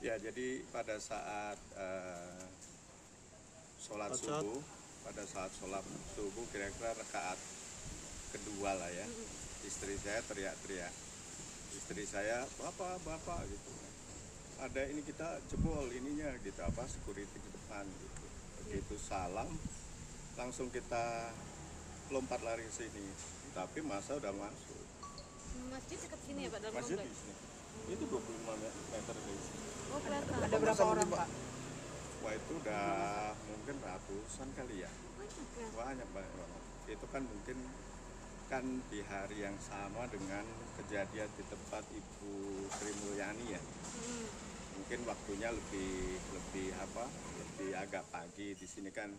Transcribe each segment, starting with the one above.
Ya, jadi pada saat sholat subuh, kira-kira rakaat kedua lah ya, istri saya teriak-teriak. Istri saya, bapak gitu. Ada ini kita jebol ininya gitu, security di depan gitu. Begitu salam, langsung kita lompat lari ke sini. Tapi masa udah masuk. Masjid dekat sini ya Pak, dalam Masjid komplek? di sini. Itu 25 meter dari sini. Oh kelihatan. Ada berapa orang Pak? Wah itu udah mungkin ratusan kali ya. Banyak banget. Itu kan mungkin kan di hari yang sama dengan kejadian di tempat Ibu Sri Mulyani ya. Mungkin waktunya lebih agak pagi. Di sini kan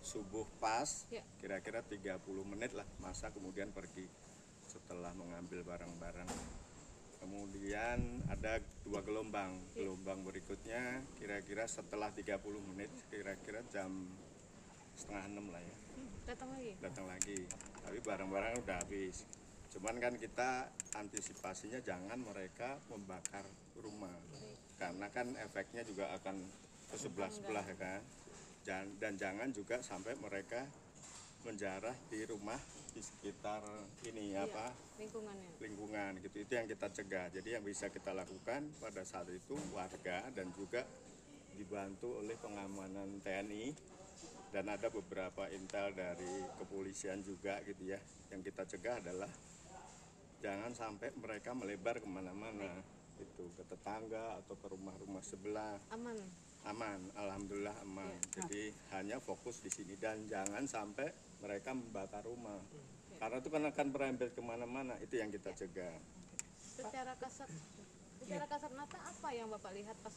subuh pas, Ya. kira-kira 30 menit lah masa kemudian pergi setelah mengambil barang-barang. Kemudian ada 2 gelombang. Gelombang berikutnya kira-kira setelah 30 menit, kira-kira jam 5:30 lah ya. Datang lagi. Tapi barang-barang udah habis. Cuman kan kita antisipasinya jangan mereka membakar rumah. Karena kan efeknya juga akan ke sebelah-sebelah ya kan. Dan jangan juga sampai mereka menjarah di rumah di sekitar ini lingkungan gitu. Itu yang kita cegah. Jadi yang bisa kita lakukan pada saat itu warga dan juga dibantu oleh pengamanan TNI dan ada beberapa intel dari kepolisian juga gitu ya. Yang kita cegah adalah jangan sampai mereka melebar kemana-mana itu ke tetangga atau ke rumah-rumah sebelah. Aman, alhamdulillah aman. Jadi hanya fokus di sini dan jangan sampai mereka membakar rumah. Karena itu kan akan merembet kemana-mana. Itu yang kita cegah. Secara kasat mata apa yang Bapak lihat pas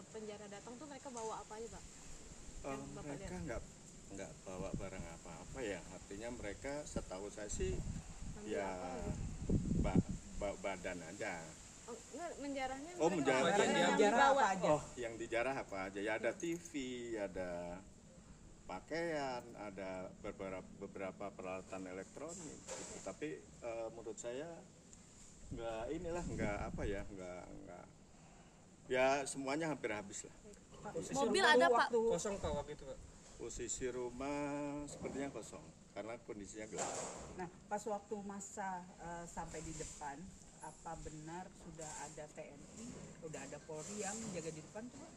penjara datang tuh mereka bawa apa aja Pak? Mereka nggak bawa barang apa-apa ya. Artinya mereka setahu saya sih badan aja. Menjarahnya Menjarah apa aja? Yang dijarah apa aja? Ya ada TV, ada pakaian, ada beberapa peralatan elektronik. Gitu. Tapi menurut saya nggak ya semuanya hampir habis lah. Mobil ada Pak? Kosong Pak waktu itu Pak? Posisi rumah sepertinya kosong karena kondisinya gelap. Nah, pas waktu masa sampai di depan, apa benar sudah ada TNI, sudah ada Polri yang menjaga di depan tuh Pak?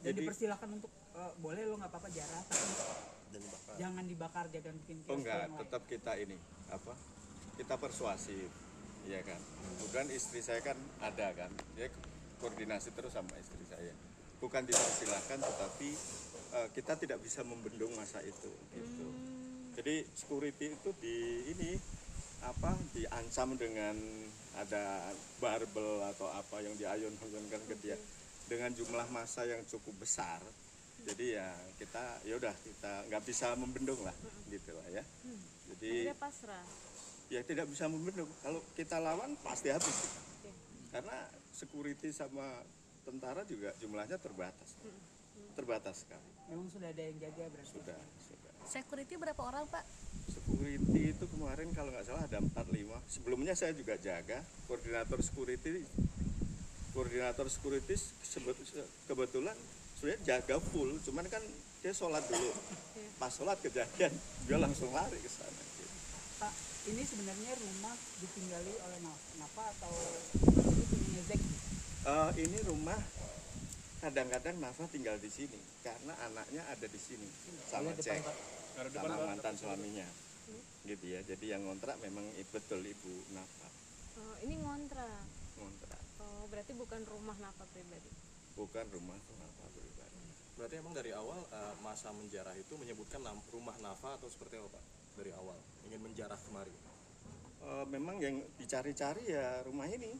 Dan dipersilakan untuk boleh lo nggak apa-apa jarah, tapi jangan dibakar, jangan bikin kios enggak, tetap kita ini kita persuasif, ya kan. Kemudian istri saya kan ada kan, dia koordinasi terus sama istri saya. Bukan dipersilakan, tetapi kita tidak bisa membendung masa itu. Gitu. Jadi security itu diancam dengan ada barbel atau apa yang diayun-ayunkan ke dia dengan jumlah massa yang cukup besar. Jadi ya kita nggak bisa membendung lah, gitulah ya. Jadi pasrah. Ya tidak bisa membendung. Kalau kita lawan pasti habis kita. Karena security sama tentara juga jumlahnya terbatas sekali. Memang sudah ada yang jaga berarti? Sudah. Security berapa orang Pak? Security itu kemarin kalau nggak salah ada 45. Sebelumnya saya juga jaga koordinator security kebetulan sudah jaga full. Cuman kan dia sholat dulu. Pas sholat kejadian dia langsung lari ke sana. Gitu. Pak, ini sebenarnya rumah ditinggali oleh Nafa atau ini punya Zek? Ini rumah kadang-kadang Nafa tinggal di sini karena anaknya ada di sini sama Cek, sama mantan suaminya, gitu ya. Jadi yang ngontrak memang betul Ibu Nafa. Ini ngontrak. Ngontrak. Berarti bukan rumah Nafa pribadi. Bukan rumah Nafa pribadi. Berarti emang dari awal masa menjarah itu menyebutkan rumah Nafa atau seperti apa Pak? Dari awal ingin menjarah kemari? Memang yang dicari-cari ya rumah ini,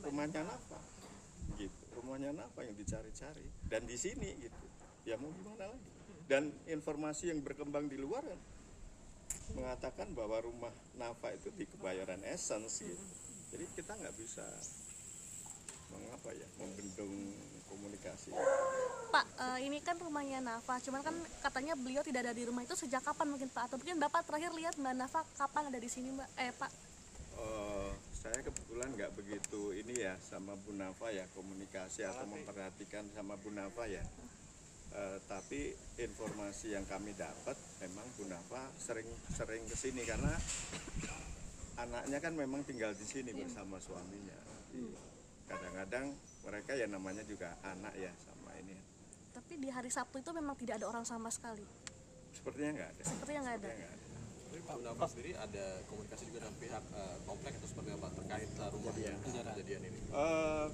rumahnya Nafa. Gitu, rumahnya Nafa yang dicari-cari dan di sini gitu ya mau gimana lagi. Dan informasi yang berkembang di luar kan mengatakan bahwa rumah Nafa itu di Kebayoran Essence gitu. Jadi kita nggak bisa membendung komunikasi. Pak, ini kan rumahnya Nafa, cuman kan katanya beliau tidak ada di rumah itu sejak kapan mungkin Pak? Atau mungkin Bapak terakhir lihat Mbak Nafa kapan ada di sini Mbak? Pak? saya kebetulan nggak begitu ini ya sama Bu Nafa ya, komunikasi atau memperhatikan sama Bu Nafa ya. Tapi informasi yang kami dapat memang Bu Nafa sering kesini karena anaknya kan memang tinggal di sini bersama suaminya. Jadi kadang-kadang mereka ya namanya juga anak ya sama ini. Tapi di hari Sabtu itu memang tidak ada orang sama sekali. Sepertinya nggak ada. Sepertinya nggak ada. Sepertinya nggak ada. Tapi Pak Nafa sendiri ada komunikasi juga dengan pihak komplek atau seperti apa terkait rumah kejadian ini?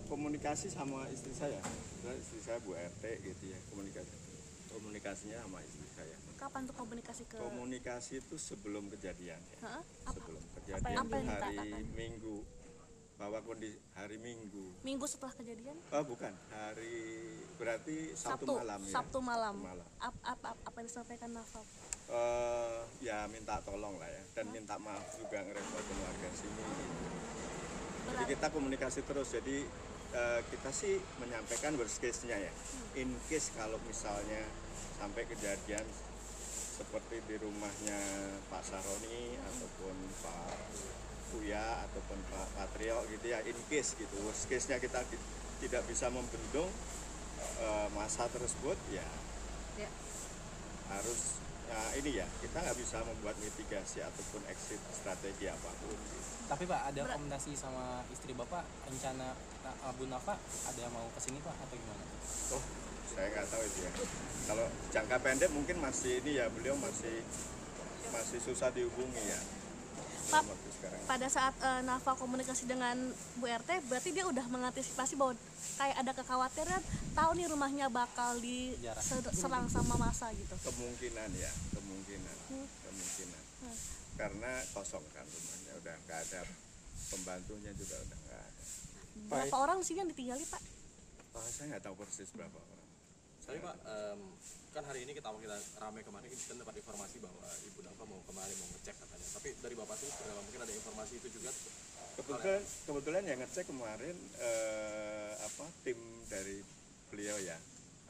Komunikasi sama istri saya. Istri saya Bu RT gitu ya, komunikasinya sama istri saya. Kapan tuh komunikasi ke? Komunikasi itu sebelum kejadian ya. Hah? Apa? Sebelum Apa kejadian yang itu hari dimintakan? Minggu, bahwa kondisi hari Minggu. Minggu setelah kejadian? Bukan, berarti Sabtu malam ya. Sabtu malam. Sabtu malam. Apa yang disampaikan Nafa? Ya minta tolong lah ya, dan minta maaf juga ngerepotin warga sini. Jadi Berarti kita komunikasi terus. Jadi kita sih menyampaikan worst case-nya ya. In case kalau misalnya sampai kejadian seperti di rumahnya Pak Saroni ataupun Pak Buya ataupun Pak Patrio gitu ya, in case gitu, worst case-nya kita tidak bisa membendung masa tersebut ya, Ya. harus ini ya, kita nggak bisa membuat mitigasi ataupun exit strategi apapun gitu. Tapi Pak, ada komunikasi sama istri Bapak, rencana Bu Nafa ada mau kesini Pak atau gimana? Oh, saya nggak tahu itu ya. Kalau jangka pendek mungkin masih ini ya, beliau masih susah dihubungi ya. Pak, Dalam waktu sekarang. pada saat Nafa komunikasi dengan Bu RT, berarti dia udah mengantisipasi bahwa kayak ada kekhawatiran, tahu nih rumahnya bakal diserang sama massa gitu. Kemungkinan ya, kemungkinan. Karena kosong kan rumahnya, udah nggak ada pembantunya juga udah nggak ada. Berapa orang di sini yang ditinggali Pak? Saya nggak tahu persis berapa orang. Tapi Pak, kan hari ini kita ramai kemarin kita dapat informasi bahwa Ibu Nafa mau kemarin mau ngecek katanya. Tapi dari Bapak sih mungkin ada informasi itu juga. Kebetulan yang ngecek kemarin tim dari beliau ya,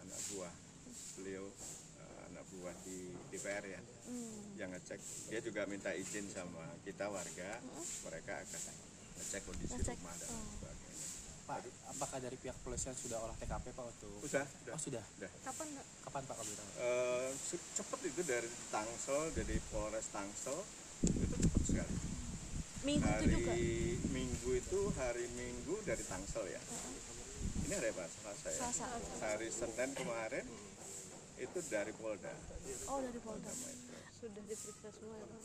anak buah beliau, anak buah di DPR ya, yang ngecek. Dia juga minta izin sama kita warga, mereka akan ngecek kondisi rumah dan sebagainya. Pak, apakah dari pihak kepolisian sudah olah TKP Pak untuk? Sudah. Oh sudah. Kapan Pak? Kapan Pak kalau tahu? Cepet itu dari Tangsel, dari Polres Tangsel itu cepet sekali. Minggu itu juga? Minggu itu hari Minggu dari Tangsel ya. Ini hari apa? Selasa ya. Selasa. Hari Senin kemarin itu dari Polda. Oh, dari Polda. Sudah diperiksa semua ya Pak?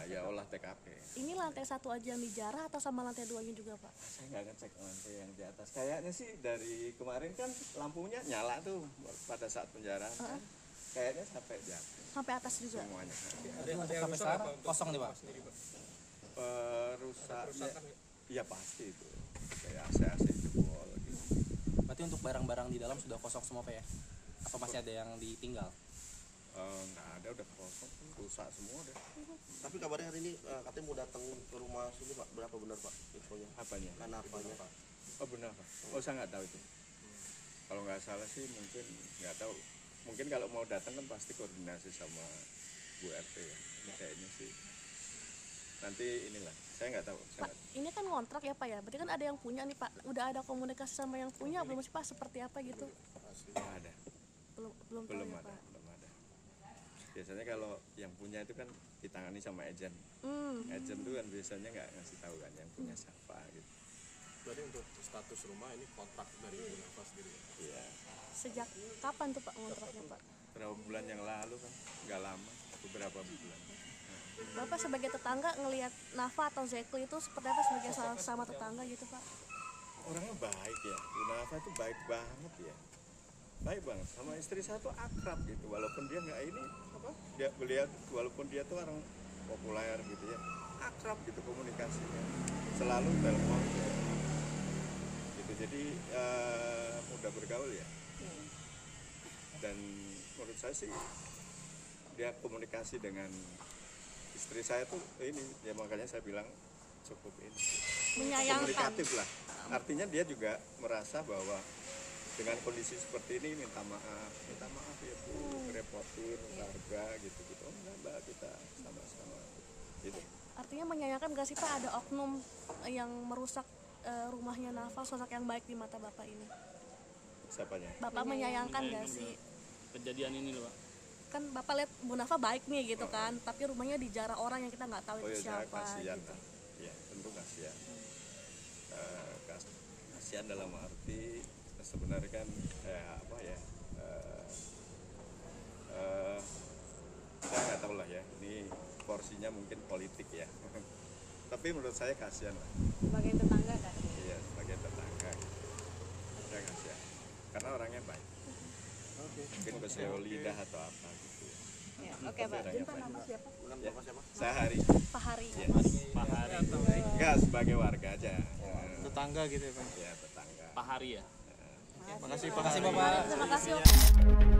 Ya olah TKP. Ini lantai 1 aja yang dijarah atau sama lantai 2-nya juga Pak? Saya nggak ngecek lantai yang di atas. Kayaknya sih dari kemarin kan lampunya nyala tuh pada saat penjarahan. Kan. Kayaknya sampai di atas Sampai atas juga? semuanya. Untuk sampai sekarang kosong nih Pak? Rusaknya, iya pasti itu. Kayak AC jebol gitu. Berarti untuk barang-barang di dalam sudah kosong semua Pak ya? Apa masih ada yang ditinggal? Nggak ada, udah kosong, rusak semua udah. Tapi kabarnya hari ini katanya mau datang ke rumah sini Pak. Berapa benar Pak infonya? Apanya? Kenapanya? Oh benar Pak. Oh saya nggak tahu itu. Kalau nggak salah sih mungkin nggak tahu. Mungkin kalau mau datang kan pasti koordinasi sama Bu RT ya. Ini kayaknya sih. Nanti inilah. Saya nggak tahu. Pak, ini kan kontrak ya Pak ya? Berarti kan ada yang punya nih Pak. Udah ada komunikasi sama yang punya belum sih Pak? Seperti apa gitu? Nggak ada. Belum tahu Belum ya ada. Pak? Belum ada. Biasanya kalau yang punya itu kan ditangani sama agen. Agen itu kan biasanya nggak ngasih tahu kan yang punya siapa gitu. Berarti untuk status rumah ini kontrak dari Ibu Nafa sendiri. Iya. Sejak kapan tuh Pak kontraknya Pak? Berapa bulan yang lalu kan? Nggak lama. Beberapa bulan. Bapak sebagai tetangga ngelihat Nafa atau Zekli itu seperti apa sebagai sama tetangga gitu Pak? Orangnya baik ya. Bu Nafa itu baik banget ya. Baik banget. Sama istri saya tuh akrab gitu. Walaupun dia nggak ini beliau walaupun dia tuh orang populer gitu ya, akrab gitu komunikasinya. Selalu telepon gitu. Jadi mudah bergaul ya. Dan menurut saya sih dia komunikasi dengan istri saya tuh ini ya, makanya saya bilang cukup ini Menyayangkan. komunikatif lah. Artinya dia juga merasa bahwa dengan kondisi seperti ini minta maaf ya Bu, repotin warga gitu. Oh enggak Mbak, kita sama-sama gitu. Artinya menyayangkan gak sih Pak ada oknum yang merusak rumahnya Nafa, sosok yang baik di mata Bapak ini? Siapanya? Bapak menyayangkan gak sih? Kejadian ini loh Pak. Kan Bapak lihat Bu Nafa baik nih gitu kan, tapi rumahnya dijarah orang yang kita nggak tahu Oh itu ya, siapa kasihan gitu. lah. Ya, tentu kasihan. Kasihan dalam arti sebenarnya kan apa ya? Saya nggak tahu lah ya. Ini porsinya mungkin politik ya. Tapi menurut saya kasihan lah. Sebagai tetangga kan? Iya, sebagai tetangga. Saya kasihan. Karena orangnya baik. Mungkin keselio lidah atau apa gitu. Ya, oke Pak. Orangnya Pak baik. nama siapa? Dengan Ya, bapak siapa? saya Hari. Pak Hari. Ya. Pak Hari. Enggak, sebagai warga aja. Tetangga gitu ya Pak. Ya, tetangga. Pak Hari ya. Makasih Bapak. Terima kasih Bapak.